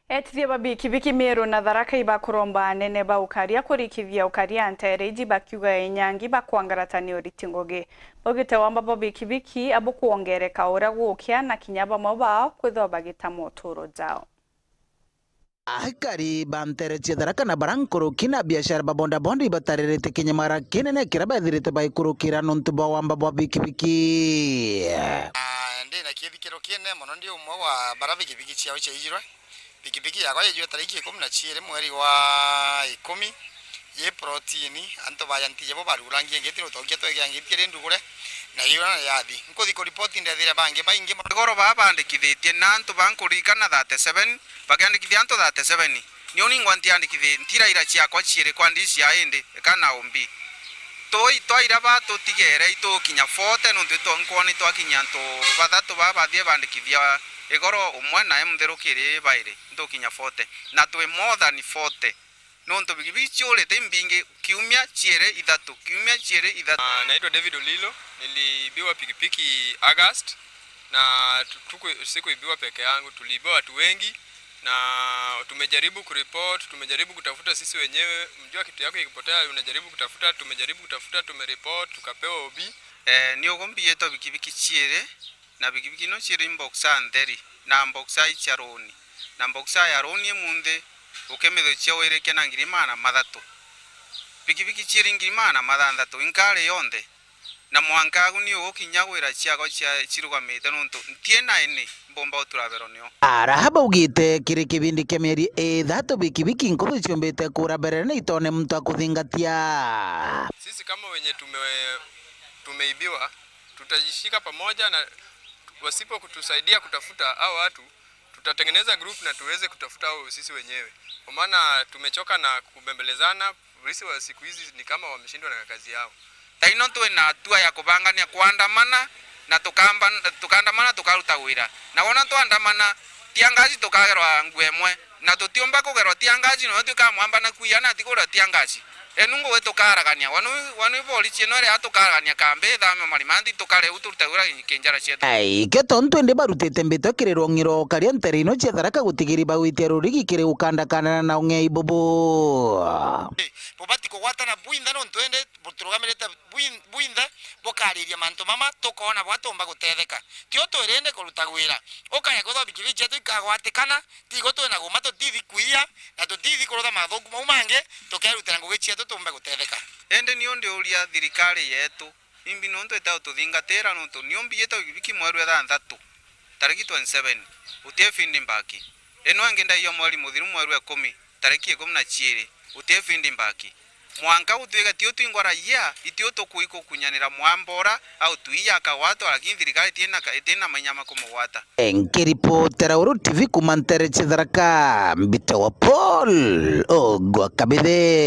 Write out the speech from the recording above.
Etithia babikibiki Meru na Tharaka ibakuromba anene ba ukaria kurikithia ukaria ntereji bakiuga enyangi bakwangaratania uriti ngugi bogite wamba babikibiki abo kuongereka uria gukia na kinya bamwe bao kwithwa bagitama uturo jao. Ahikari bantereche Tharaka na barankoroki na biashara babonda bondi batarerete kinyamara kinene kira bathirite baikurukira nontu ba wamba babikibiki ndi na kithikiro kine muno ndi umwe wa barabikibiki ciao ciaijirwe pikipiki yakwa yejwe tariki 12 mweri wa 10 ye proteini anto bayantiye bo barurangie ngetiro tokia twegangitire ndugure na iyo na yathi nkuthi ko report ndethire bange baingi magoro babandikithitie na anto bankurikana 37 bagandikithia anto 37 nioni ngwanti andikithie ntira ira ciakwa ciire kwa ndisi ya ende kana ombi twaira batutigere itukinya 40 nuntu twankoni twakinya nto bathatu babathie bandikithia igoro umwe na mtherukire baire ntukinya 40 na twe more than 40 nonto bigibiki urete mbingi kiumia chiere ithatu naitwa David Olilo. Nilibiwa pikipiki August na sikuibiwa peke yangu, tulibiwa watu wengi na tumejaribu kureport, tumejaribu kutafuta sisi wenyewe. Mjua kitu yako ikipotea unajaribu kutafuta, tumejaribu kutafuta, tumereport, tukapewa OB. Niogombi yeto pikipiki chiere na pikipiki no chiere mboxa nderi na mboxa icharoni na mboxa ya roni munde ukemetho ciao ire kena ngirimana mathatu pikipiki chiere ngirimana mathandatu inkare yonde na mwankagu ni ukinya gwira ciago cia cirugamite nuntu ntiena ene bomba uturabero nio arahaba ugite kiri kibindi kia mieri ithatu pikipiki nkuru ciombite kura mbere ni itone mtu akuthingatia. Sisi kama wenye tumeibiwa tutajishika pamoja na wasipo kutusaidia kutafuta hao watu tutatengeneza group na tuweze kutafuta hao sisi wenyewe. Kwa maana tumechoka na kubembelezana, polisi wa siku hizi ni kama wameshindwa na kazi yao. Taino tuwe na hatua ya kubangania kuandamana na tukandamana tukaruta wira. Na wona tuandamana tiangazi tukagerwa ngwemwe na tutiomba kugerwa tiangazi no tukamwamba na kuyana tikura tiangazi. Enungu wetu karagania wanu polisi no re atukaragania kambe thame marimandi tukare uturutagura kinjara cietu. Ai ketontu ende barutete mbito kiriro ngiro karia nterino cia Tharaka gutigiri bagwitia rurigi kiri ukandakana na ungei bobo. Bobati kugwata na buinda no twende buturugamirete buinda bokariria manto mama tukona bwatomba gutetheka tio twirende kuruta gwira ukaya gutho bikiri cietu ikagwatikana tigo twena guma tutithi kuia na tutithi kurutha mathuku maumange tukerutira ngugi cietu tumbe gutetheka ende ni onde uria thirikari yetu imbi nonto eta tuthingatira nonto niombi yetu biki mweru ya thatu tariki 27 utie findi mbaki eno angenda iyo mwali muthiru mweru ya 10 tariki 12 utie findi mbaki mwanka utwega tio twingwara ya itio tukuiko kunyanira mwambora au tuiya kawato lakini thirikari tena manyama kumugwata. Nkiripotera Uru TV kumantereche Tharaka mbito wa Paul Ogwa Kabithe.